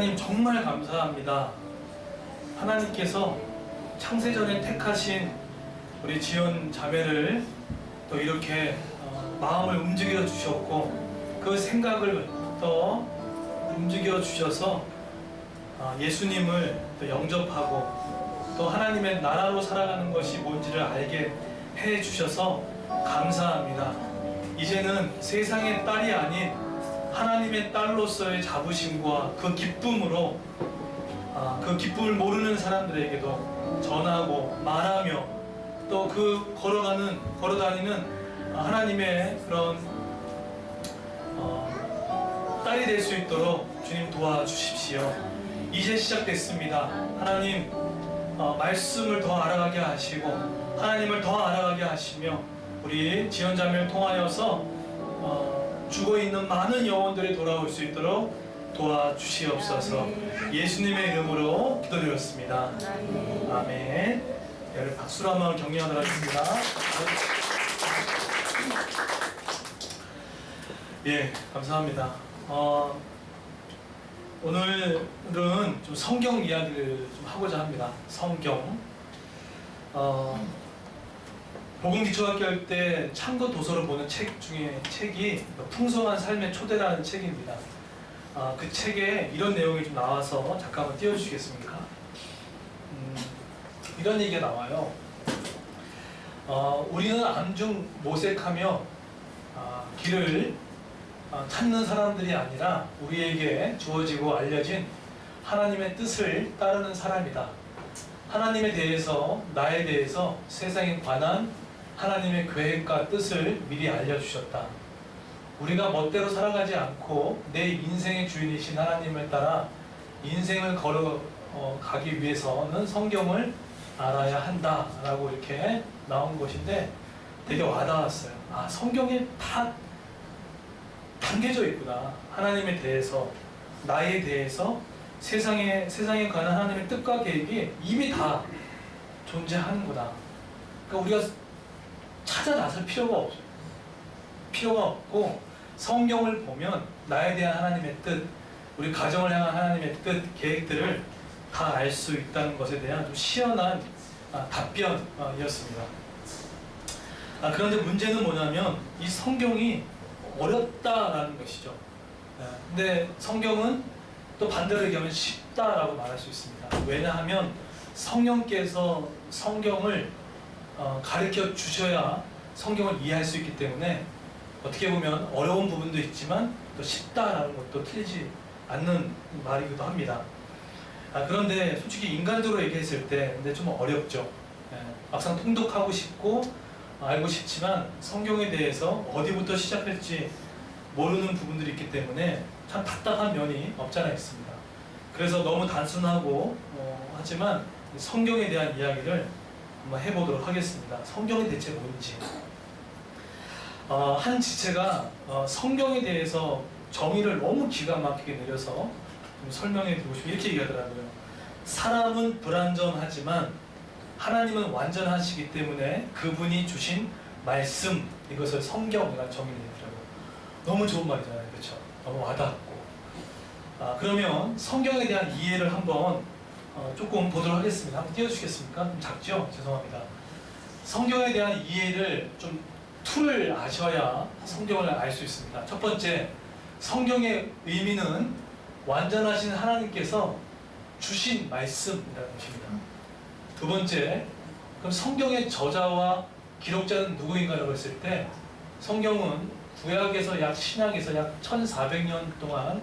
하나님 정말 감사합니다. 하나님께서 창세전에 택하신 우리 지연 자매를 또 이렇게 마음을 움직여 주셨고 그 생각을 또 움직여 주셔서 예수님을 또 영접하고 또 하나님의 나라로 살아가는 것이 뭔지를 알게 해 주셔서 감사합니다. 이제는 세상의 딸이 아닌 하나님의 딸로서의 자부심과 그 기쁨으로 그 기쁨을 모르는 사람들에게도 전하고 말하며 또 그 걸어다니는 하나님의 그런 딸이 될 수 있도록 주님 도와주십시오. 이제 시작됐습니다. 하나님 말씀을 더 알아가게 하시고 하나님을 더 알아가게 하시며 우리 지연자매를 통하여서 죽어있는 많은 영혼들이 돌아올 수 있도록 도와주시옵소서. 예수님의 이름으로 기도드렸습니다. 아멘. 여러분 박수로 한번 격려하도록 하겠습니다. 예, 감사합니다. 오늘은 좀 성경 이야기를 좀 하고자 합니다. 성경. 복음기초학교 할 때 참고 도서로 보는 책 중에 책이 풍성한 삶의 초대라는 책입니다. 그 책에 이런 내용이 좀 나와서 잠깐만 띄워주시겠습니까? 이런 얘기가 나와요. 우리는 안중 모색하며 길을 찾는 사람들이 아니라 우리에게 주어지고 알려진 하나님의 뜻을 따르는 사람이다. 하나님에 대해서, 나에 대해서 세상에 관한 하나님의 계획과 뜻을 미리 알려주셨다. 우리가 멋대로 살아가지 않고 내 인생의 주인이신 하나님을 따라 인생을 걸어가기 위해서는 성경을 알아야 한다 라고 이렇게 나온 것인데 되게 와닿았어요. 성경에 다 담겨져 있구나. 하나님에 대해서, 나에 대해서, 세상에 관한 하나님의 뜻과 계획이 이미 다 존재하는구나. 그러니까 우리가 찾아 나설 필요가 없고 성경을 보면 나에 대한 하나님의 뜻, 우리 가정을 향한 하나님의 뜻, 계획들을 다 알 수 있다는 것에 대한 좀 시원한 답변이었습니다. 그런데 문제는 뭐냐면 이 성경이 어렵다라는 것이죠. 근데 성경은 또 반대로 얘기하면 쉽다라고 말할 수 있습니다. 왜냐하면 성령께서 성경을 가르쳐 주셔야 성경을 이해할 수 있기 때문에 어떻게 보면 어려운 부분도 있지만 또 쉽다라는 것도 틀리지 않는 말이기도 합니다. 그런데 솔직히 인간적으로 얘기했을 때 근데 좀 어렵죠. 막상 통독하고 싶고 알고 싶지만 성경에 대해서 어디부터 시작할지 모르는 부분들이 있기 때문에 참 답답한 면이 없지 않아 있습니다. 그래서 너무 단순하고 하지만 성경에 대한 이야기를 한번 해보도록 하겠습니다. 성경이 대체 뭔지. 한 지체가 성경에 대해서 정의를 너무 기가 막히게 내려서 좀 설명해 드리고 싶고 이렇게 얘기하더라고요. 사람은 불완전하지만 하나님은 완전하시기 때문에 그분이 주신 말씀, 이것을 성경이라는 정의를 내더라고요. 너무 좋은 말이잖아요. 그렇죠? 너무 와닿았고. 그러면 성경에 대한 이해를 한번 조금 보도록 하겠습니다. 한번 띄워주시겠습니까? 좀 작죠? 죄송합니다. 성경에 대한 이해를 좀 툴을 아셔야 성경을 알 수 있습니다. 첫 번째, 성경의 의미는 완전하신 하나님께서 주신 말씀이라는 것입니다. 두 번째, 그럼 성경의 저자와 기록자는 누구인가라고 했을 때 성경은 구약에서 신약에서 약 1400년 동안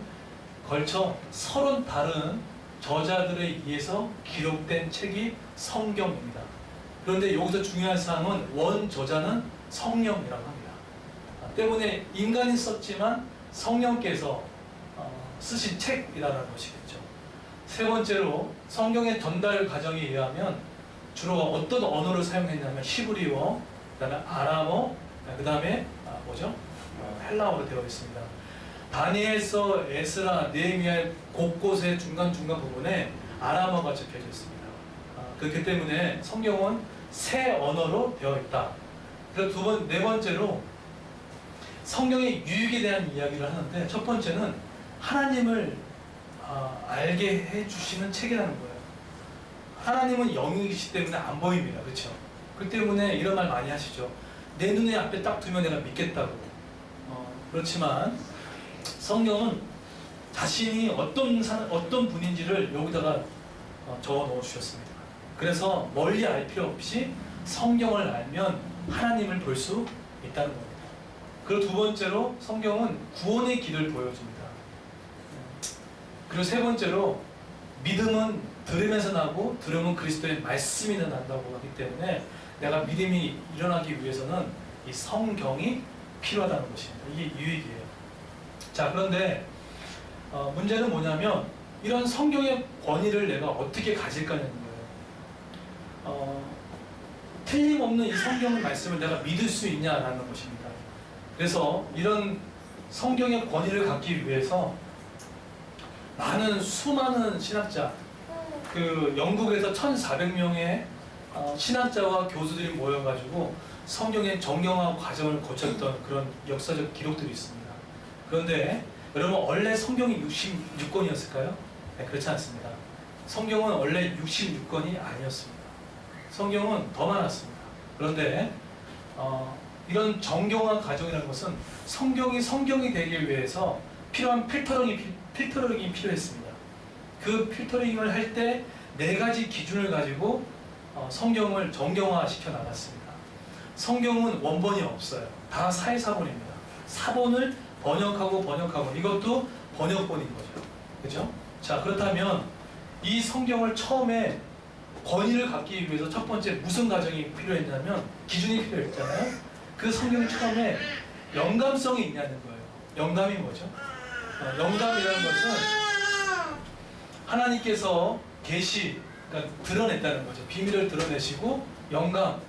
걸쳐 30 다른 저자들에 의해서 기록된 책이 성경입니다. 그런데 여기서 중요한 사항은 원저자는 성령이라고 합니다. 때문에 인간이 썼지만 성령께서 쓰신 책이라는 것이겠죠. 세 번째로 성경의 전달 과정에 의하면 주로 어떤 언어를 사용했냐면 히브리어, 그 다음에 아람어, 그 다음에 헬라어로 되어 있습니다. 다니엘서, 에스라, 네헤미야 곳곳의 중간중간 부분에 아람어가 적혀져 있습니다. 그렇기 때문에 성경은 세 언어로 되어 있다. 그래서 네 번째로 성경의 유익에 대한 이야기를 하는데 첫 번째는 하나님을 알게 해주시는 책이라는 거예요. 하나님은 영이시기 때문에 안 보입니다. 그렇죠? 그 때문에 이런 말 많이 하시죠. 내 눈에 앞에 딱 두면 내가 믿겠다고. 그렇지만 성경은 자신이 어떤 분인지를 여기다가 적어 넣어 주셨습니다. 그래서 멀리 알 필요 없이 성경을 알면 하나님을 볼 수 있다는 겁니다. 그리고 두 번째로 성경은 구원의 길을 보여줍니다. 그리고 세 번째로 믿음은 들으면서 나고 들으면 그리스도의 말씀이 난다고 하기 때문에 내가 믿음이 일어나기 위해서는 이 성경이 필요하다는 것입니다. 이게 유익이에요. 자, 그런데 문제는 뭐냐면 이런 성경의 권위를 내가 어떻게 가질까냐는 거예요. 틀림없는 이 성경 말씀을 내가 믿을 수 있냐라는 것입니다. 그래서 이런 성경의 권위를 갖기 위해서 수많은 신학자, 그 영국에서 1,400명의 신학자와 교수들이 모여가지고 성경의 정경화 과정을 거쳤던 그런 역사적 기록들이 있습니다. 그런데 여러분, 원래 성경이 66권이었을까요? 네, 그렇지 않습니다. 성경은 원래 66권이 아니었습니다. 성경은 더 많았습니다. 그런데 이런 정경화 과정이라는 것은 성경이 되기 위해서 필요한 필터링이 필요했습니다. 그 필터링을 할 때 4가지 기준을 가지고 성경을 정경화 시켜 나갔습니다. 성경은 원본이 없어요. 다 사회사본입니다. 사본을 번역하고 이것도 번역본인 거죠. 그죠? 자, 그렇다면 이 성경을 처음에 권위를 갖기 위해서 첫 번째 무슨 과정이 필요했냐면 기준이 필요했잖아요. 그 성경이 처음에 영감성이 있냐는 거예요. 영감이 뭐죠? 영감이라는 것은 하나님께서 그러니까 드러냈다는 거죠. 비밀을 드러내시고 영감,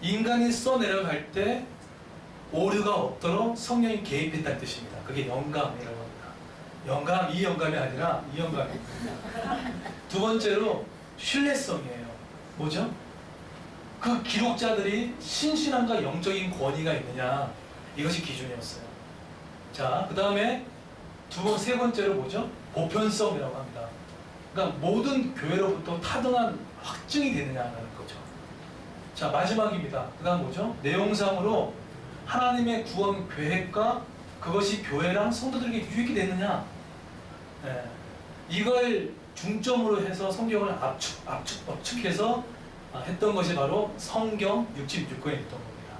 인간이 써내려갈 때 오류가 없도록 성령이 개입했다는 뜻입니다. 그게 영감이라고 합니다. 이 영감이 아니라 이 영감입니다. 두 번째로 신뢰성이에요. 뭐죠? 그 기록자들이 신실함과 영적인 권위가 있느냐, 이것이 기준이었어요. 자, 그 다음에 세 번째로 뭐죠? 보편성이라고 합니다. 그러니까 모든 교회로부터 타등한 확증이 되느냐라는 거죠. 자, 마지막입니다. 그 다음 뭐죠? 내용상으로 하나님의 구원 계획과 그것이 교회랑 성도들에게 유익이 되느냐, 이걸 중점으로 해서 성경을 압축해서 했던 것이 바로 성경 66권이었던 겁니다.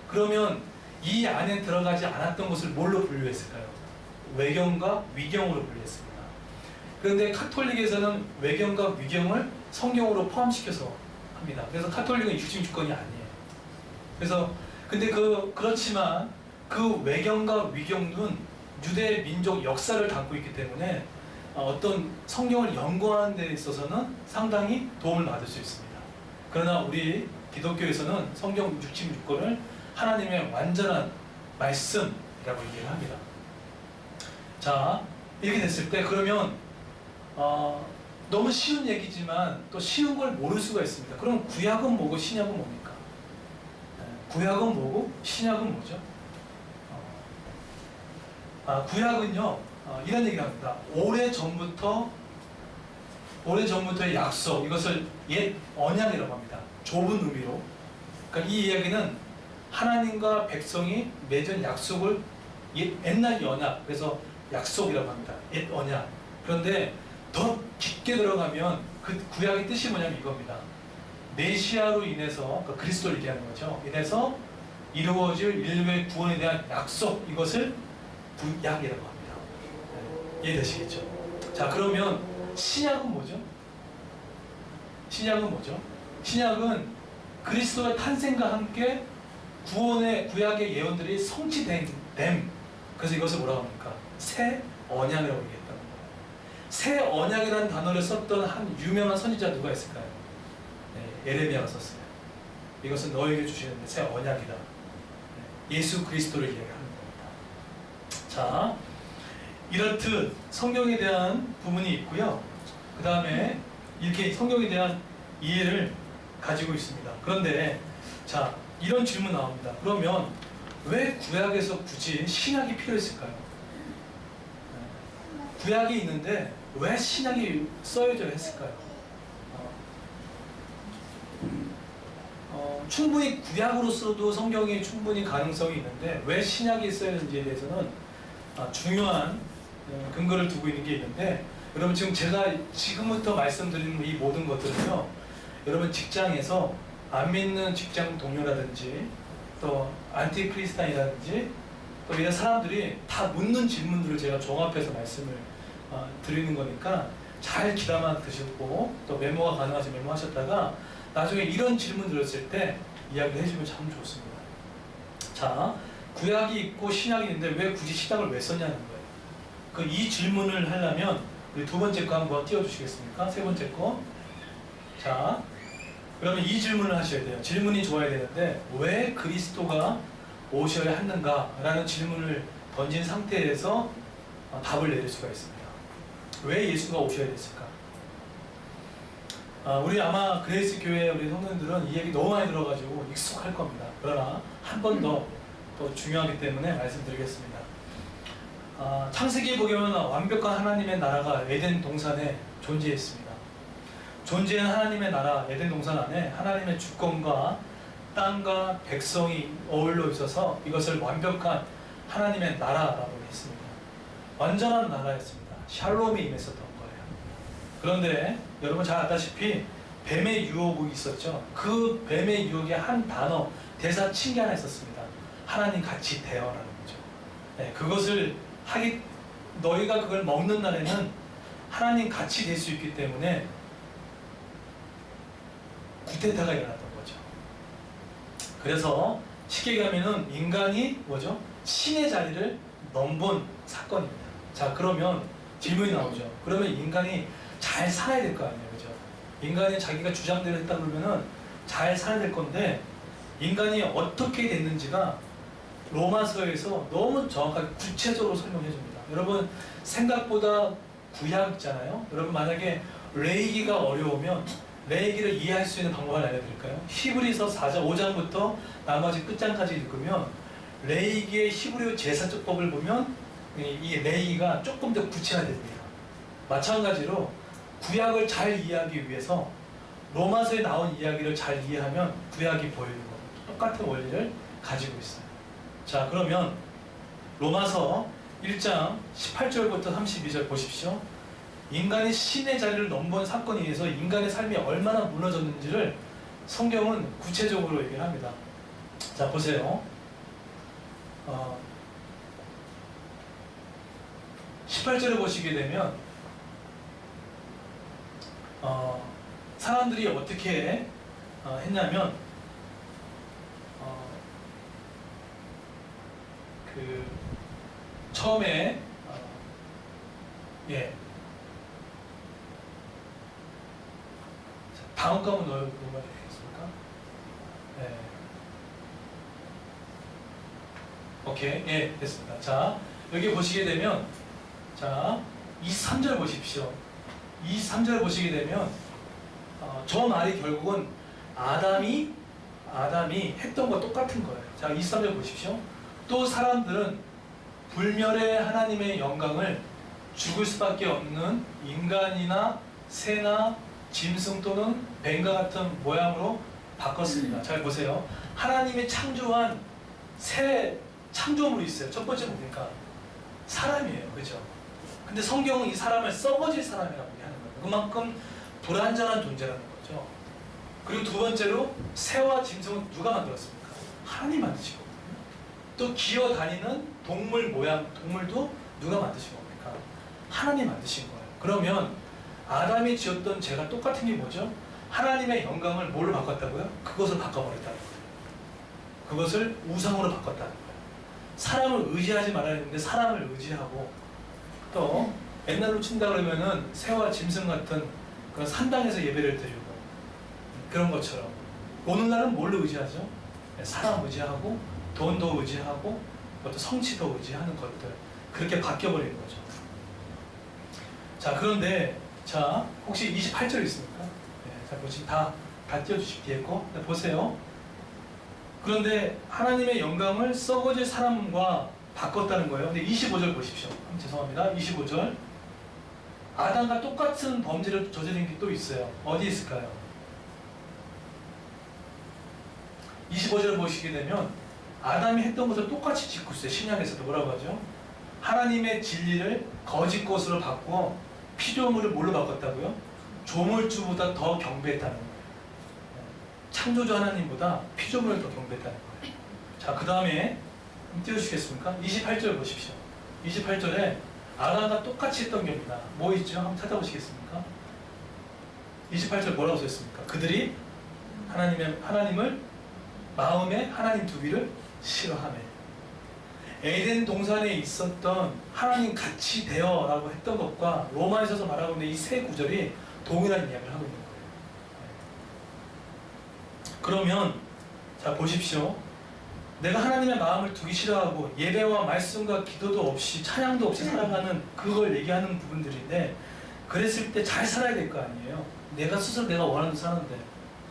그러면 이 안에 들어가지 않았던 것을 뭘로 분류했을까요? 외경과 위경으로 분류했습니다. 그런데 카톨릭에서는 외경과 위경을 성경으로 포함시켜서 합니다. 그래서 카톨릭은 66권이 아니에요. 근데 그렇지만 그 외경과 위경은 유대 민족 역사를 담고 있기 때문에 어떤 성경을 연구하는 데 있어서는 상당히 도움을 받을 수 있습니다. 그러나 우리 기독교에서는 성경 66권을 하나님의 완전한 말씀이라고 얘기를 합니다. 자, 이렇게 됐을 때 그러면 너무 쉬운 얘기지만 또 쉬운 걸 모를 수가 있습니다. 그럼 구약은 뭐고 신약은 뭡니까? 구약은 뭐고 신약은 뭐죠? 구약은요, 이런 얘기를 합니다. 오래전부터의 약속, 이것을 옛 언약이라고 합니다. 좁은 의미로. 그러니까 이 이야기는 하나님과 백성이 맺은 약속을 옛날 언약, 그래서 약속이라고 합니다. 옛 언약. 그런데 더 깊게 들어가면 그 구약의 뜻이 뭐냐면 이겁니다. 메시아로 인해서, 그러니까 그리스도를 얘기하는 거죠. 인해서 이루어질 인류의 구원에 대한 약속, 이것을 구약이라고 합니다. 이해되시겠죠? 자, 그러면 신약은 뭐죠? 신약은 그리스도의 탄생과 함께 구약의 예언들이 성취된 됨. 그래서 이것을 뭐라고 합니까? 새 언약이라고 얘기했다는 거예요. 새 언약이라는 단어를 썼던 한 유명한 선지자 누가 있을까요? 예레미야가 썼어요. 이것은 너에게 주시는 새 언약이다. 예수 그리스도를 얘기하는 겁니다. 자, 이렇듯 성경에 대한 부분이 있고요. 그 다음에 이렇게 성경에 대한 이해를 가지고 있습니다. 그런데 자, 이런 질문 나옵니다. 그러면 왜 구약에서 굳이 신약이 필요했을까요? 구약이 있는데 왜 신약이 써여져 했을까요? 충분히 구약으로서도 성경이 충분히 가능성이 있는데 왜 신약이 쓰여졌는지에 대해서는 중요한 근거를 두고 있는 게 있는데, 여러분 지금 제가 지금부터 말씀드리는 이 모든 것들은요, 여러분 직장에서 안 믿는 직장 동료라든지 또 안티크리스탄이라든지 또 이런 사람들이 다 묻는 질문들을 제가 종합해서 말씀을 드리는 거니까 잘 귀담아 드셨고 또 메모가 가능하시면 메모하셨다가 나중에 이런 질문 들었을 때 이야기를 해주면 참 좋습니다. 자, 구약이 있고 신약이 있는데 왜 굳이 신약을 왜 썼냐는 거예요. 이 질문을 하려면 우리 두 번째 거 한번 띄워주시겠습니까? 세 번째 거. 자, 그러면 이 질문을 하셔야 돼요. 질문이 좋아야 되는데 왜 그리스도가 오셔야 하는가? 라는 질문을 던진 상태에서 답을 내릴 수가 있습니다. 왜 예수가 오셔야 됐을까? 우리 아마 그레이스 교회 우리 성도님들은 이 얘기 너무 많이 들어가지고 익숙할 겁니다. 그러나 한 번 더 중요하기 때문에 말씀드리겠습니다. 창세기에 보면 완벽한 하나님의 나라가 에덴 동산에 존재했습니다. 존재한 하나님의 나라 에덴 동산 안에 하나님의 주권과 땅과 백성이 어울려 있어서 이것을 완벽한 하나님의 나라라고 했습니다. 완전한 나라였습니다. 샬롬이 임했었던 거예요. 그런데 여러분 잘 알다시피 뱀의 유혹이 있었죠. 그 뱀의 유혹의 한 단어, 대사칭이 하나 있었습니다. 하나님 같이 되어라는 거죠. 네, 그것을 너희가 그걸 먹는 날에는 하나님 같이 될 수 있기 때문에 구테타가 일어났던 거죠. 그래서 쉽게 얘기하면은 인간이 뭐죠? 신의 자리를 넘본 사건입니다. 자, 그러면 질문이 나오죠. 그러면 인간이 잘 살아야 될 거 아니에요, 그죠? 인간이 자기가 주장대로 했다 그러면은 잘 살아야 될 건데, 인간이 어떻게 됐는지가 로마서에서 너무 정확하게 구체적으로 설명해 줍니다. 여러분 생각보다 구약 있잖아요. 여러분 만약에 레위기가 어려우면 레위기를 이해할 수 있는 방법을 알려드릴까요? 히브리서 4장 5장부터 나머지 끝장까지 읽으면 레위기의 히브리 제사적법을 보면 이 레위기가 조금 더 구체화됩니다. 마찬가지로 구약을 잘 이해하기 위해서 로마서에 나온 이야기를 잘 이해하면 구약이 보이는 겁니다. 똑같은 원리를 가지고 있어요. 자, 그러면 로마서 1장 18절부터 32절 보십시오. 인간이 신의 자리를 넘본 사건에 의해서 인간의 삶이 얼마나 무너졌는지를 성경은 구체적으로 얘기를 합니다. 자, 보세요. 18절을 보시게 되면 사람들이 어떻게 했냐면 처음에 다음 거 한번 넣어봐야 되겠습니까? 오케이, 됐습니다. 자, 여기 보시게 되면, 자, 23절 보십시오. 23절 보시게 되면, 저 말이 결국은 아담이 했던 거 똑같은 거예요. 자, 23절 보십시오. 또 사람들은 불멸의 하나님의 영광을 죽을 수밖에 없는 인간이나 새나 짐승 또는 뱀과 같은 모양으로 바꿨습니다. 잘 보세요. 하나님이 창조한 새 창조물이 있어요. 첫 번째 뭡니까? 사람이에요. 그죠? 근데 성경은 이 사람을 썩어질 사람이라고 얘기하는 거예요. 그만큼 불완전한 존재라는 거죠. 그리고 두 번째로 새와 짐승은 누가 만들었습니까? 하나님 만드신 거거든요. 또 기어다니는 동물 모양, 동물도 누가 만드신 겁니까? 하나님 만드신 거예요. 그러면 아담이 지었던 죄가 똑같은 게 뭐죠? 하나님의 영광을 뭘로 바꿨다고요? 그것을 바꿔버렸다는 거예요. 그것을 우상으로 바꿨다는 거예요. 사람을 의지하지 말아야 되는데 사람을 의지하고, 또 옛날로 친다 그러면은 새와 짐승 같은 그런 산당에서 예배를 드리고 그런 것처럼 오늘날은 뭘로 의지하죠? 사람 의지하고 돈도 의지하고 또 성취도 의지하는 것들, 그렇게 바뀌어버리는 거죠. 자, 그런데 자, 혹시 28절 있습니까? 자, 보시 다 띄워주시기 뒤에 거 보세요. 그런데 하나님의 영광을 썩어질 사람과 바꿨다는 거예요. 근데 25절 보십시오. 죄송합니다. 25절. 아담과 똑같은 범죄를 저지른 게 또 있어요. 어디 있을까요? 25절을 보시게 되면 아담이 했던 것을 똑같이 짓고 있어요. 신약에서도 뭐라고 하죠? 하나님의 진리를 거짓 것으로 바꾸어 피조물을 뭘로 바꿨다고요? 조물주보다 더 경배했다는 거예요. 창조주 하나님보다 피조물을 더 경배했다는 거예요. 자, 그 다음에 띄워주시겠습니까? 28절 보십시오. 28절에 아담과 똑같이 했던 겁니다. 뭐 있죠? 한번 찾아보시겠습니까? 28절 뭐라고 써있습니까? 그들이 하나님을 마음에 하나님 두기를 싫어하며. 에덴 동산에 있었던 하나님 같이 되어 라고 했던 것과 로마에서 말하고 있는 이 세 구절이 동일한 이야기를 하고 있는 거예요. 그러면 자 보십시오. 내가 하나님의 마음을 두기 싫어하고 예배와 말씀과 기도도 없이 찬양도 없이 살아가는 그걸 얘기하는 부분들인데, 그랬을 때 잘 살아야 될 거 아니에요. 내가 스스로 내가 원하는 대로 사는데.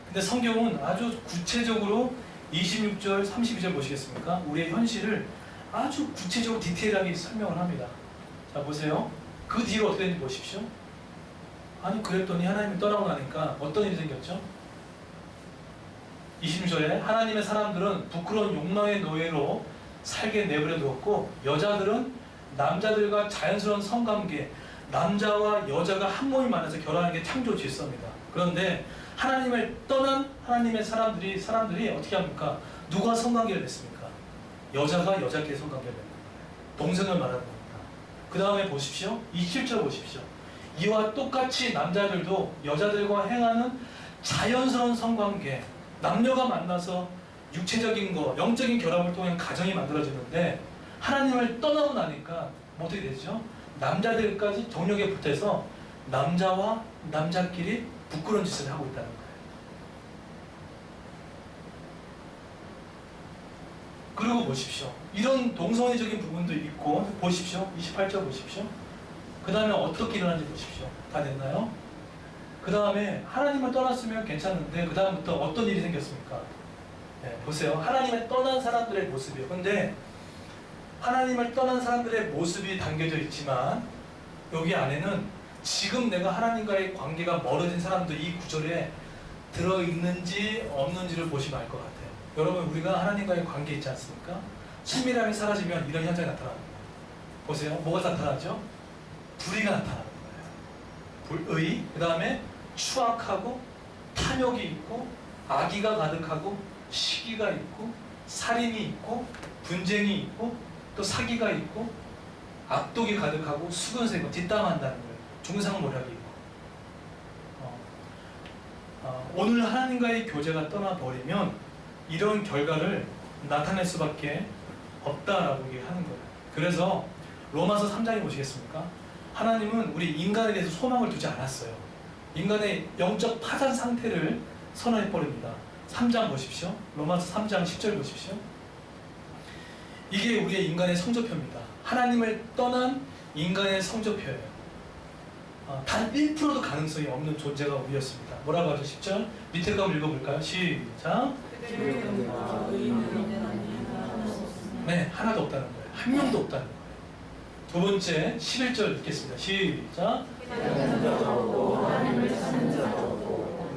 근데 성경은 아주 구체적으로 26절 32절 보시겠습니까? 우리의 현실을 아주 구체적으로 디테일하게 설명을 합니다. 자 보세요. 그 뒤로 어떻게 되는지 보십시오. 아니 그랬더니 하나님이 떠나고 나니까 어떤 일이 생겼죠? 26절에 하나님의 사람들은 부끄러운 욕망의 노예로 살게 내버려 두었고, 여자들은 남자들과 자연스러운 성관계, 남자와 여자가 한 몸이 만나서 결혼하는 게 창조 질서입니다. 그런데 하나님을 떠난 하나님의 사람들이 어떻게 합니까? 누가 성관계를 맺습니까? 여자가 여자끼리 성관계를 맺는 거예요. 동성을 말하는 겁니다. 그 다음에 보십시오. 27절 보십시오. 이와 똑같이 남자들도 여자들과 행하는 자연스러운 성관계, 남녀가 만나서 육체적인 거, 영적인 결합을 통해 가정이 만들어지는데, 하나님을 떠나고 나니까 어떻게 되죠? 남자들까지 정력에 붙어서 남자와 남자끼리 부끄러운 짓을 하고 있다는 거예요. 그리고 보십시오. 이런 동성애적인 부분도 있고, 보십시오. 28절 보십시오. 그 다음에 어떻게 일어나는지 보십시오. 다 됐나요? 그 다음에 하나님을 떠났으면 괜찮은데 그 다음부터 어떤 일이 생겼습니까? 네, 보세요. 하나님을 떠난 사람들의 모습이에요. 근데 하나님을 떠난 사람들의 모습이 담겨져 있지만 여기 안에는 지금 내가 하나님과의 관계가 멀어진 사람도 이 구절에 들어있는지 없는지를 보시면 알 것 같아요. 여러분, 우리가 하나님과의 관계 있지 않습니까? 친밀함이 사라지면 이런 현상이 나타납니다. 보세요. 뭐가 나타나죠? 불의가 나타나는 거예요. 불의, 그 다음에 추악하고 탐욕이 있고 악의가 가득하고 시기가 있고 살인이 있고 분쟁이 있고 또 사기가 있고 악독이 가득하고 수근세고 뒷담한다는 거예요. 중상모략이 있고. 오늘 하나님과의 교제가 떠나버리면 이런 결과를 나타낼 수밖에 없다라고 얘기하는 거예요. 그래서 로마서 3장에 보시겠습니까? 하나님은 우리 인간에 대해서 소망을 두지 않았어요. 인간의 영적 파산 상태를 선언해버립니다. 3장 보십시오. 로마서 3장 10절 보십시오. 이게 우리의 인간의 성적표입니다. 하나님을 떠난 인간의 성적표예요. 단 1%도 가능성이 없는 존재가 우리였습니다. 뭐라고 하죠? 10절? 밑에 거 한번 읽어볼까요? 시작! 네, 하나도 없다는 거예요. 한 명도 없다는 거예요. 두 번째, 11절 읽겠습니다. 시작!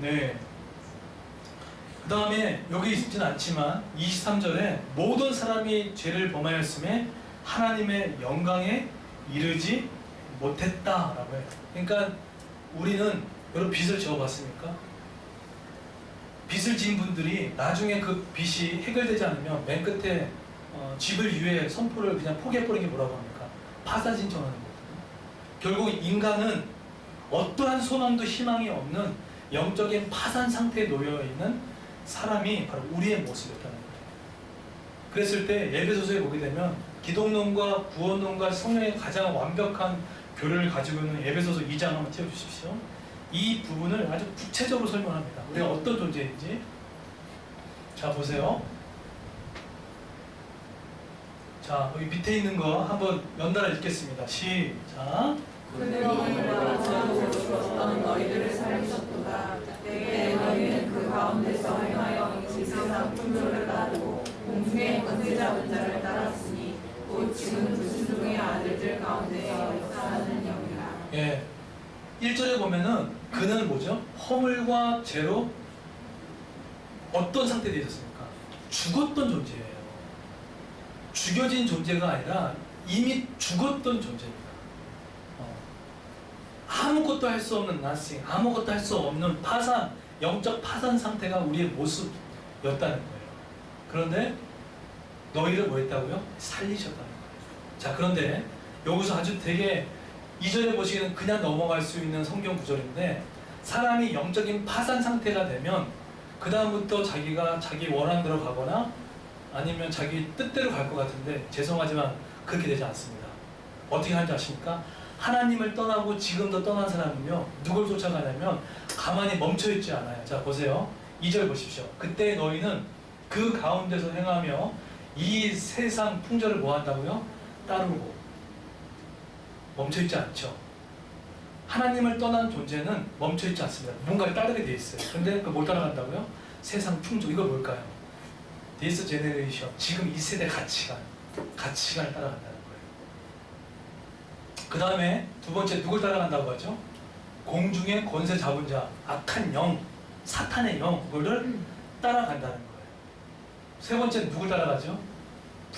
네. 그 다음에 여기 있진 않지만 23절에 모든 사람이 죄를 범하였음에 하나님의 영광에 이르지 못했다라고 해요. 그러니까 우리는 여러분 빚을 지어봤습니까? 빚을 지은 분들이 나중에 그 빚이 해결되지 않으면 맨 끝에 집을 유예 선포를 그냥 포기해버린 게 뭐라고 합니까? 파산 신청하는 거거든요. 결국 인간은 어떠한 소망도 희망이 없는 영적인 파산 상태에 놓여있는 사람이 바로 우리의 모습이었다는 거예요. 그랬을 때 에베소서에 보게 되면 기독론과 구원론과 성령의 가장 완벽한 교류를 가지고 있는 에베소서 2장 한번 띄워주십시오. 이 부분을 아주 구체적으로 설명합니다. 우리가 어떤 존재인지. 자 보세요. 자 여기 밑에 있는 거 한번 연달아 읽겠습니다. 시작. 너희들을 살리셨도다. 때에 너희는 그 가운데서 행하여 이 세상 풍조를 따르고 공중의 권세 잡은 자를 따랐으니 곧 지금 불순종의 아들들 가운데서 역사하는 영이라. 예, 1절에 보면은 그는 뭐죠? 허물과 죄로 어떤 상태에 있었습니까? 죽었던 존재예요. 죽여진 존재가 아니라 이미 죽었던 존재입니다. 아무것도 할 수 없는 nothing, 아무것도 할 수 없는 파산, 영적 파산 상태가 우리의 모습이었다는 거예요. 그런데 너희를 뭐 했다고요? 살리셨다는 거예요. 자, 그런데 여기서 아주 되게 2절에 보시기에는 그냥 넘어갈 수 있는 성경 구절인데, 사람이 영적인 파산 상태가 되면 그 다음부터 자기가 자기 원하는 대로 가거나 아니면 자기 뜻대로 갈 것 같은데, 죄송하지만 그렇게 되지 않습니다. 어떻게 하는지 아십니까? 하나님을 떠나고 지금도 떠난 사람은요, 누굴 쫓아가냐면 가만히 멈춰있지 않아요. 자, 보세요. 2절 보십시오. 그때 너희는 그 가운데서 행하며 이 세상 풍조를 뭐 한다고요? 따르고. 멈춰있지 않죠. 하나님을 떠난 존재는 멈춰있지 않습니다. 뭔가를 따르게 돼 있어요. 근데 그 뭘 따라간다고요? 세상 풍조. 이거 뭘까요? This generation. 지금 이 세대 가치관을 따라간다는 거예요. 그 다음에 두 번째 누굴 따라간다고 하죠? 공중의 권세 잡은 자, 악한 영, 사탄의 영, 그거를 따라간다는 거예요. 세 번째 누굴 따라가죠?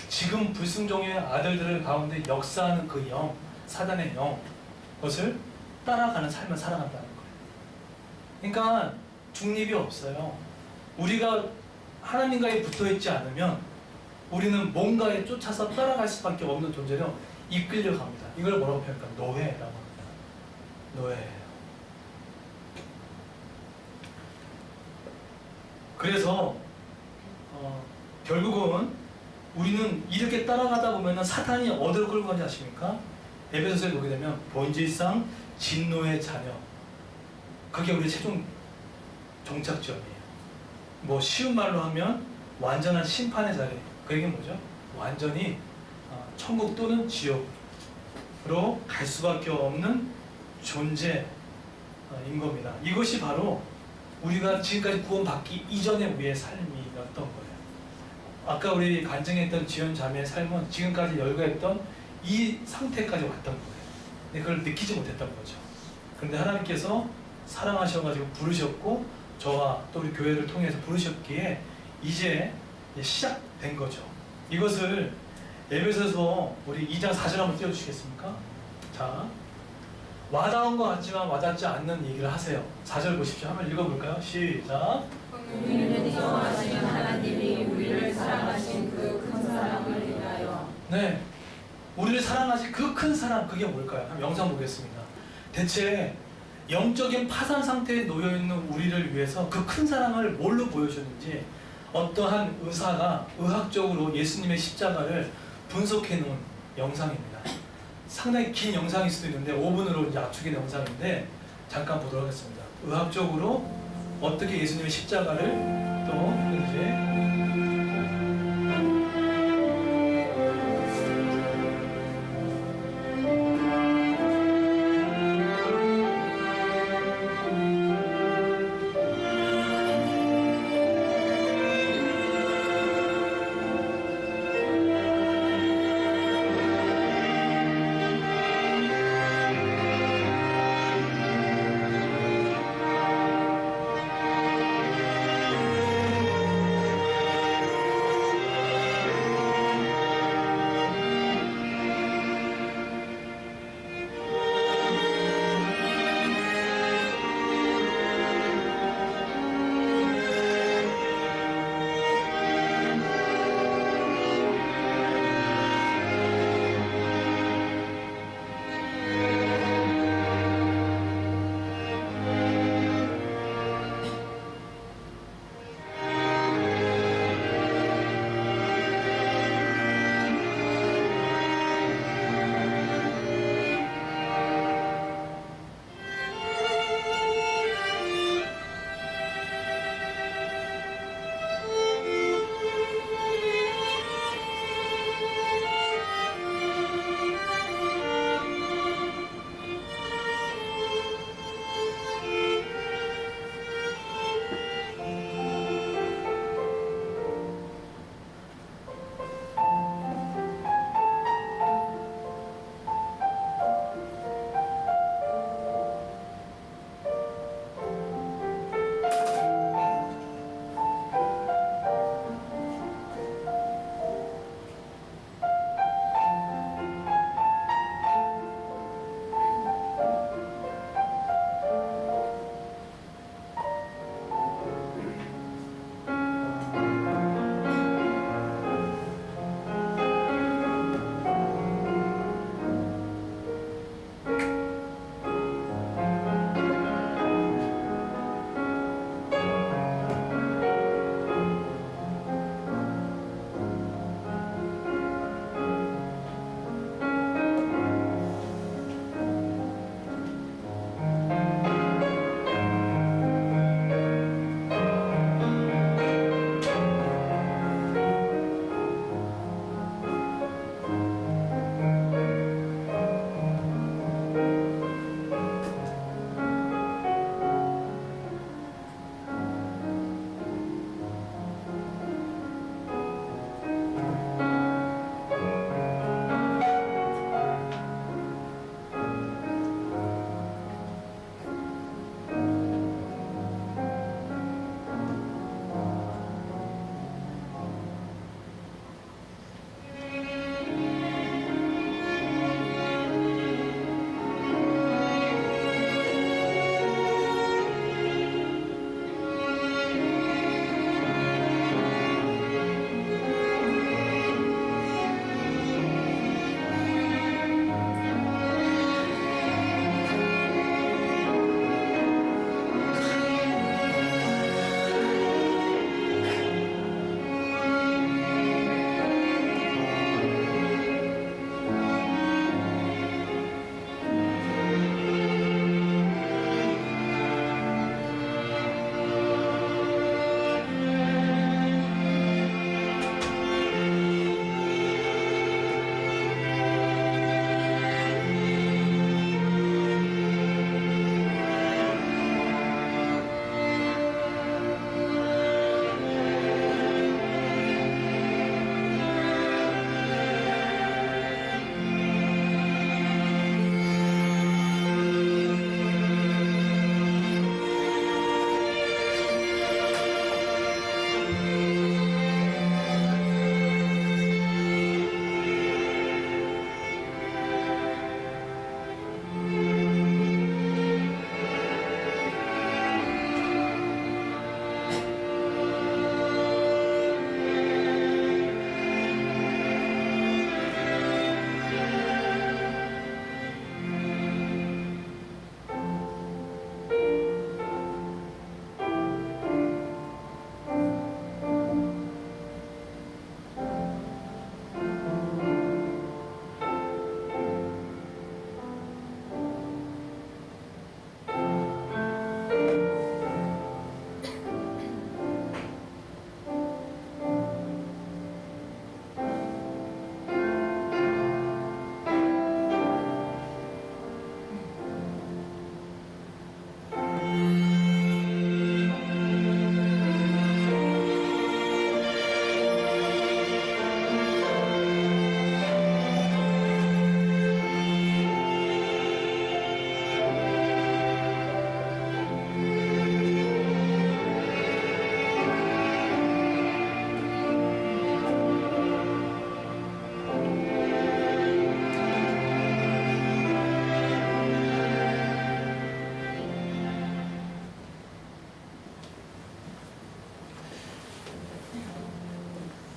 지금 불순종의 아들들 가운데 역사하는 그 영, 사단의 영, 그것을 따라가는 삶을 살아간다는 거예요. 그러니까 중립이 없어요. 우리가 하나님과에 붙어있지 않으면 우리는 뭔가에 쫓아서 따라갈 수밖에 없는 존재로 이끌려 갑니다. 이걸 뭐라고 표현할까? 노예라고 합니다. 노예예요. 그래서 결국은 우리는 이렇게 따라가다 보면 사탄이 어디로 끌고 가는지 아십니까? 에베소서에 보게 되면 본질상 진노의 자녀, 그게 우리 최종 종착점이에요. 뭐 쉬운 말로 하면 완전한 심판의 자리. 그 얘기는 뭐죠? 완전히 천국 또는 지옥으로 갈 수밖에 없는 존재인 겁니다. 이것이 바로 우리가 지금까지 구원받기 이전의 우리의 삶이었던 거예요. 아까 우리 간증했던 지연 자매의 삶은 지금까지 열거했던 이 상태까지 왔던 거예요. 근데 그걸 느끼지 못했던 거죠. 그런데 하나님께서 사랑하셔가지고 부르셨고, 저와 또 우리 교회를 통해서 부르셨기에 이제 시작된 거죠. 이것을 에베소서 우리 2장 4절 한번 띄워주시겠습니까? 자, 와닿은 것 같지만 와닿지 않는 얘기를 하세요. 4절 보십시오. 한번 읽어볼까요? 시작. 우리는 인정하신 하나님이 우리를 사랑하신 그 큰 사랑을 인하여. 네, 우리를 사랑하신 그 큰 사랑, 그게 뭘까요? 한번 영상 보겠습니다. 대체 영적인 파산 상태에 놓여있는 우리를 위해서 그 큰 사랑을 뭘로 보여주는지 어떠한 의사가 의학적으로 예수님의 십자가를 분석해 놓은 영상입니다. 상당히 긴 영상일 수도 있는데 5분으로 이제 압축된 영상인데 잠깐 보도록 하겠습니다. 의학적으로 어떻게 예수님의 십자가를 또 이제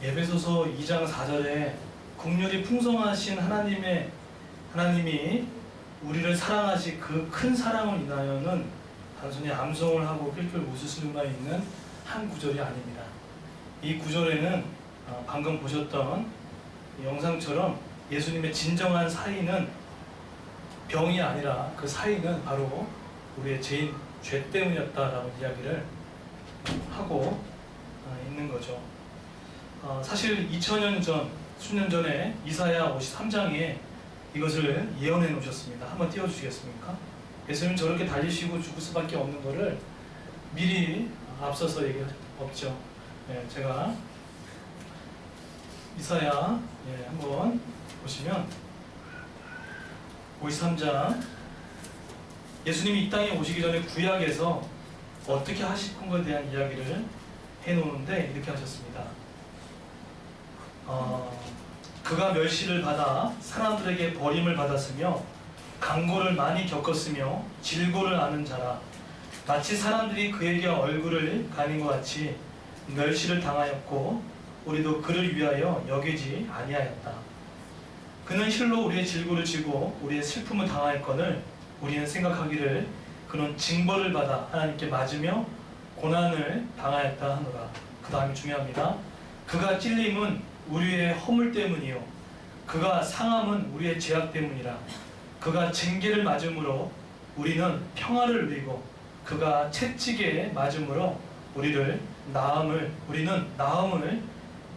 에베소서 2장 4절에 긍휼이 풍성하신 하나님이 우리를 사랑하시 그 큰 사랑을 인하여는 단순히 암송을 하고 낄낄 웃을 수만 있는 한 구절이 아닙니다. 이 구절에는 방금 보셨던 영상처럼 예수님의 진정한 사인은 병이 아니라 그 사인은 바로 우리의 죄 때문이었다라고 이야기를 하고 있는 거죠. 사실 2000년 전, 수년 전에 이사야 53장에 이것을 예언해 놓으셨습니다. 한번 띄워주시겠습니까? 예수님은 저렇게 달리시고 죽을 수밖에 없는 것을 미리 앞서서 얘기했죠. 제가 이사야 한번 보시면 53장, 예수님이 이 땅에 오시기 전에 구약에서 어떻게 하실 것에 대한 이야기를 해놓는데 이렇게 하셨습니다. 그가 멸시를 받아 사람들에게 버림을 받았으며 강고를 많이 겪었으며 질고를 아는 자라. 마치 사람들이 그에게 얼굴을 가린 것 같이 멸시를 당하였고 우리도 그를 위하여 여기지 아니하였다. 그는 실로 우리의 질고를 지고 우리의 슬픔을 당하였거늘 우리는 생각하기를 그는 징벌을 받아 하나님께 맞으며 고난을 당하였다 하노라. 그 다음이 중요합니다. 그가 찔림은 우리의 허물 때문이요 그가 상함은 우리의 죄악 때문이라. 그가 징계를 맞음으로 우리는 평화를 누리고 그가 채찍에 맞음으로 우리는 나음을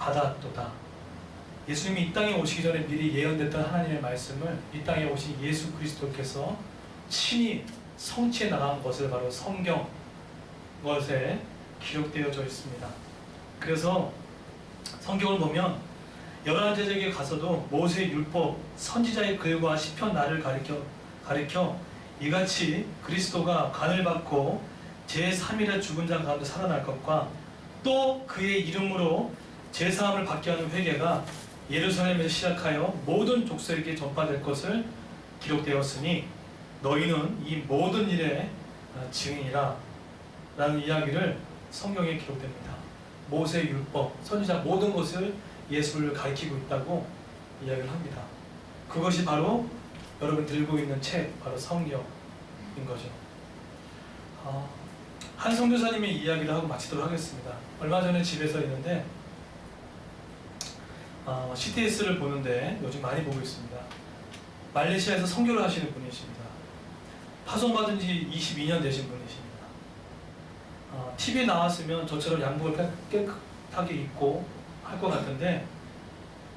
받았도다. 예수님이 이 땅에 오시기 전에 미리 예언됐던 하나님의 말씀을 이 땅에 오신 예수 그리스도께서 친히 성취해 나간 것을 바로 성경 것에 기록되어져 있습니다. 그래서 성경을 보면 열왕제국에 가서도 모세의 율법, 선지자의 글과 시편 날을 가리켜 이같이 그리스도가 간을 받고 제3일에 죽은 자 가운데 살아날 것과 또 그의 이름으로 제사함을 받게 하는 회개가 예루살렘에서 시작하여 모든 족속에게 전파될 것을 기록되었으니 너희는 이 모든 일의 증인이라 라는 이야기를 성경에 기록됩니다. 모세의 율법, 선지자 모든 것을 예수를 가리키고 있다고 이야기를 합니다. 그것이 바로 여러분 들고 있는 책, 바로 성경인 거죠. 한 선교사님의 이야기를 하고 마치도록 하겠습니다. 얼마 전에 집에서 있는데 CTS를 보는데 요즘 많이 보고 있습니다. 말레이시아에서 선교를 하시는 분이십니다. 파송받은 지 22년 되신 분이십니다. TV에 나왔으면 저처럼 양복을 깨끗하게 입고 할 것 같은데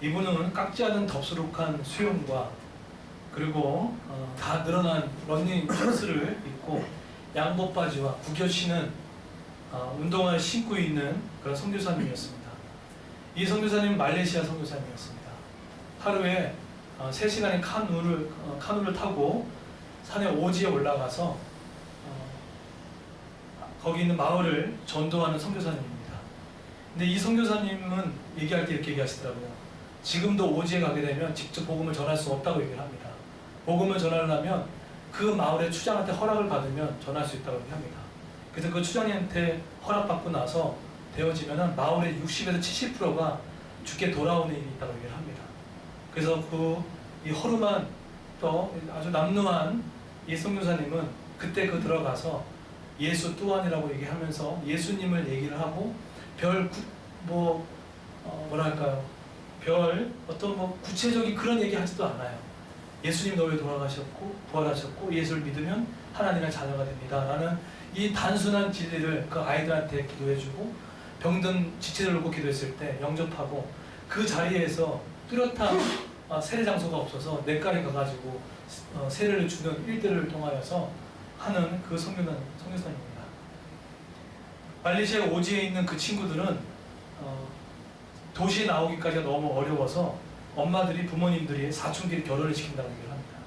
이분은 깎지 않은 덥수룩한 수영과 그리고 다 늘어난 러닝 셔츠를 입고 양복 바지와 구겨치는 운동화를 신고 있는 그런 선교사님이었습니다. 이 선교사님은 말레이시아 선교사님이었습니다. 하루에 3시간의 카누를 타고 산에 오지에 올라가서 거기 있는 마을을 전도하는 선교사님입니다. 근데 이 선교사님은 얘기할 때 이렇게 얘기하시더라고요. 지금도 오지에 가게 되면 직접 복음을 전할 수 없다고 얘기를 합니다. 복음을 전하려면 그 마을의 추장한테 허락을 받으면 전할 수 있다고 얘기합니다. 그래서 그 추장한테 허락받고 나서 되어지면 마을의 60에서 70%가 죽게 돌아오는 일이 있다고 얘기를 합니다. 그래서 이 허름한 또 아주 남루한 이 선교사님은 그때 들어가서 예수 또한이라고 얘기하면서 예수님을 얘기를 하고 별 어떤 구체적인 그런 얘기 하지도 않아요. 예수님 너를 돌아가셨고 부활하셨고 예수를 믿으면 하나님의 자녀가 됩니다 라는 이 단순한 진리를 그 아이들한테 기도해주고 병든 지체들 놓고 기도했을 때 영접하고 그 자리에서 뚜렷한 세례 장소가 없어서 냇가에 가가지고 세례를 주는 일들을 통하여서 하는 그 선교사입니다. 말레이시아 오지에 있는 그 친구들은 도시에 나오기까지가 너무 어려워서 엄마들이 부모님들이 사춘기를 결혼을 시킨다고 얘기를 합니다.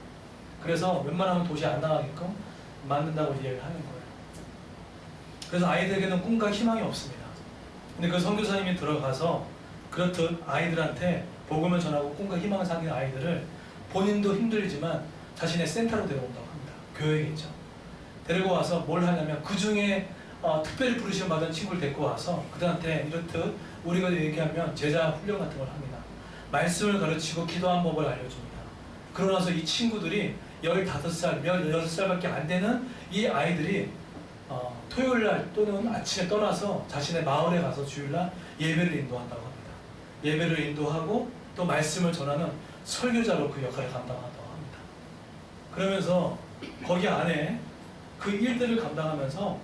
그래서 웬만하면 도시에 안 나가게끔 만든다고 이야기를 하는 거예요. 그래서 아이들에게는 꿈과 희망이 없습니다. 근데 그 선교사님이 들어가서 그렇듯 아이들한테 복음을 전하고 꿈과 희망을 사는 아이들을 본인도 힘들지만 자신의 센터로 데려온다고 합니다. 교회에 있죠. 데리고 와서 뭘 하냐면 그 중에 특별히 부르심 받은 친구를 데리고 와서 그들한테 이렇듯 우리가 얘기하면 제자 훈련 같은 걸 합니다. 말씀을 가르치고 기도하는 법을 알려줍니다. 그러고 나서 이 친구들이 15살, 16살밖에 안 되는 이 아이들이 토요일날 또는 아침에 떠나서 자신의 마을에 가서 주일날 예배를 인도한다고 합니다. 예배를 인도하고 또 말씀을 전하는 설교자로 그 역할을 감당한다고 합니다. 그러면서 거기 안에 그 일들을 감당하면서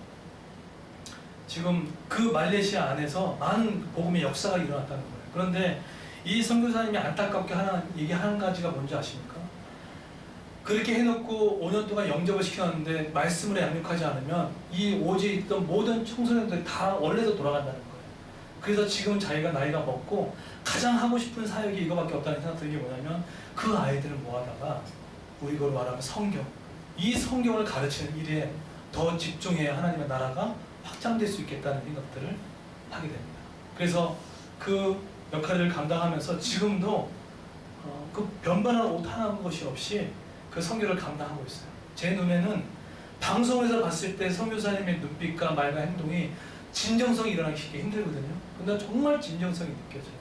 지금 그 말레이시아 안에서 많은 복음의 역사가 일어났다는 거예요. 그런데 이 선교사님이 안타깝게 얘기 한 가지가 뭔지 아십니까? 그렇게 해놓고 5년 동안 영접을 시켜놨는데 말씀을 양육하지 않으면 이 오지에 있던 모든 청소년들이 다 원래도 돌아간다는 거예요. 그래서 지금 자기가 나이가 먹고 가장 하고 싶은 사역이 이거밖에 없다는 생각 드는 게 뭐냐면 그 아이들을 모아다가 우리로 말하면 성경, 이 성경을 가르치는 일에 더 집중해야 하나님의 나라가 확장될 수 있겠다는 생각들을 하게 됩니다. 그래서 그 역할을 감당하면서 지금도 그 변변한 옷 하나 것이 없이 그 선교를 감당하고 있어요. 제 눈에는 방송에서 봤을 때 선교사님의 눈빛과 말과 행동이 진정성이 일어나기 힘들거든요. 근데 정말 진정성이 느껴져요.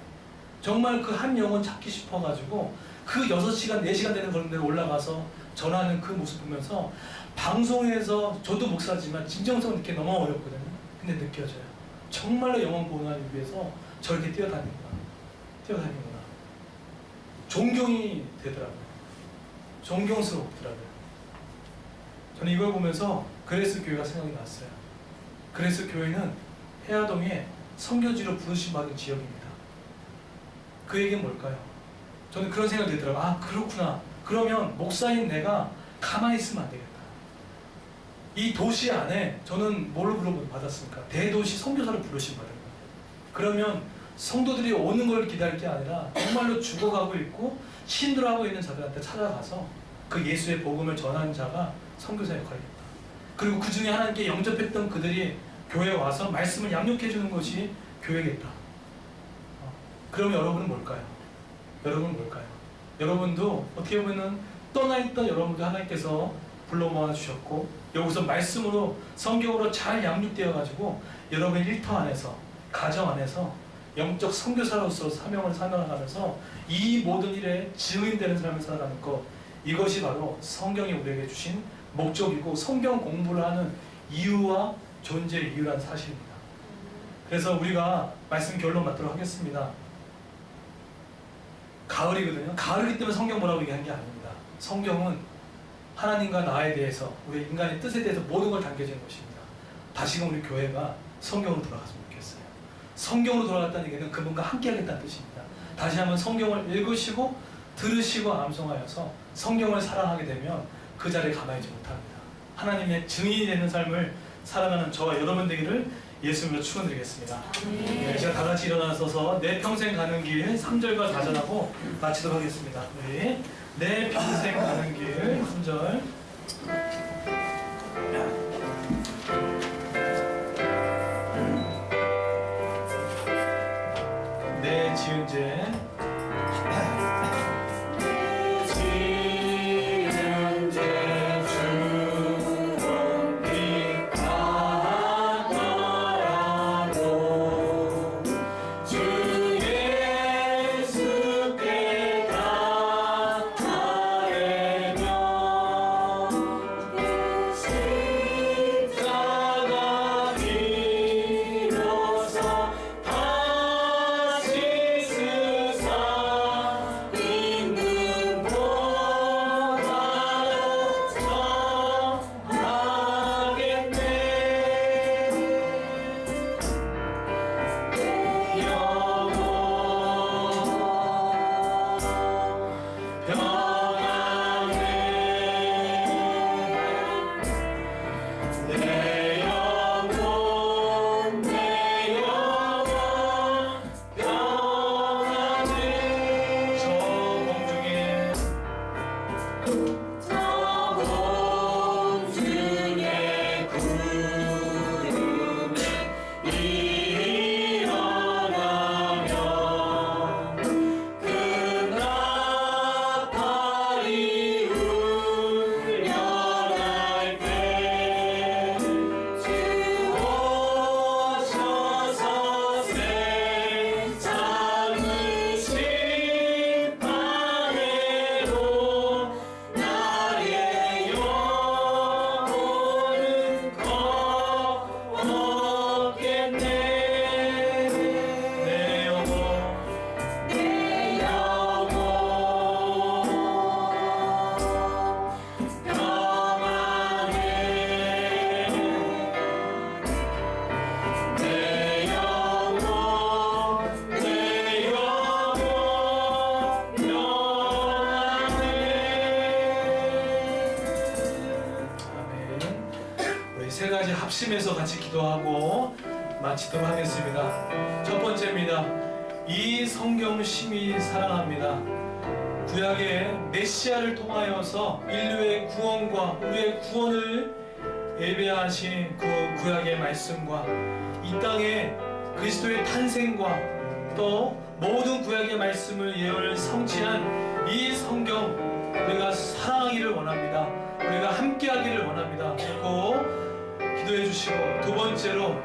정말 그 한 영혼 찾기 싶어가지고 그 6시간, 4시간 되는 그런 데로 올라가서 전하는 그 모습 보면서 방송에서 저도 목사지만 진정성을 느끼기 너무 어렵거든요. 근데 느껴져요. 정말로 영혼 보호하기 위해서 저렇게 뛰어다니는구나. 존경이 되더라고요. 존경스럽더라고요. 저는 이걸 보면서 그레이스 교회가 생각이 났어요. 그레이스 교회는 해화동에 선교지로 부르심 받은 지역입니다. 그 얘기는 뭘까요? 저는 그런 생각이 들더라고요. 아, 그렇구나. 그러면 목사인 내가 가만히 있으면 안 되겠다. 이 도시 안에 저는 뭘로 받았습니까? 대도시 선교사를 부르심 받은 거예요. 그러면 성도들이 오는 걸 기다릴 게 아니라 정말로 죽어가고 있고 힘들어하고 있는 자들한테 찾아가서 그 예수의 복음을 전하는 자가 선교사 역할이겠다. 그리고 그 중에 하나님께 영접했던 그들이 교회에 와서 말씀을 양육해 주는 것이 교회겠다. 그럼 여러분은 뭘까요? 여러분도 어떻게 보면은 떠나있던 여러분도 하나님께서 불러 모아 주셨고 여기서 말씀으로 성경으로 잘 양육되어 가지고 여러분의 일터 안에서 가정 안에서 영적 선교사로서 사명을 살아가면서 이 모든 일에 증인되는 삶을 살아가는 것, 이것이 바로 성경이 우리에게 주신 목적이고 성경 공부를 하는 이유와 존재의 이유라는 사실입니다. 그래서 우리가 말씀 결론 맞도록 하겠습니다. 가을이거든요. 가을이기 때문에 성경 보라고 얘기한 게 아닙니다. 성경은 하나님과 나에 대해서 우리 인간의 뜻에 대해서 모든 걸 담겨진 것입니다. 다시금 우리 교회가 성경으로 돌아갔으면 좋겠어요. 성경으로 돌아갔다는 얘기는 그분과 함께 하겠다는 뜻입니다. 다시 한번 성경을 읽으시고 들으시고 암송하여서 성경을 사랑하게 되면 그 자리에 가만히 있지 못합니다. 하나님의 증인이 되는 삶을 살아가는 저와 여러분 되기를 예수님으로 축원드리겠습니다. 네, 제가 다 같이 일어나서서 내 평생 가는 길 3절과 4절하고 마치도록 하겠습니다. 우리 내 평생 가는 길 3절. 내 지은 죄 통해서 같이 기도하고 마치도록 하겠습니다. 첫 번째입니다. 이 성경 심히 사랑합니다. 구약의 메시아를 통하여서 인류의 구원과 우리의 구원을 예배하신 그 구약의 말씀과 이 땅에 그리스도의 탄생과 또 모든 구약의 말씀을 예언을 성취한 이 성경 우리가 사랑하기를 원합니다. 우리가 함께하기를 원합니다. 그리고 기도해 주시고, 두 번째로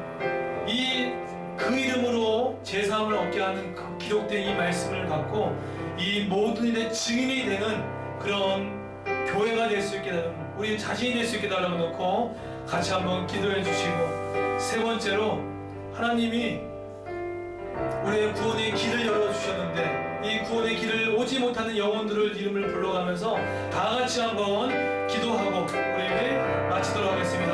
그 이름으로 제사함을 얻게 하는 그 기록된 이 말씀을 갖고 이 모든 일의 증인이 되는 그런 교회가 될 수 있게 되는, 우리 자신이 될 수 있게 달라고 놓고 같이 한번 기도해 주시고, 세 번째로 하나님이 우리의 구원의 길을 열어주셨는데 이 구원의 길을 오지 못하는 영혼들을 이름을 불러가면서 다 같이 한번 기도하고 우리 마치도록 하겠습니다.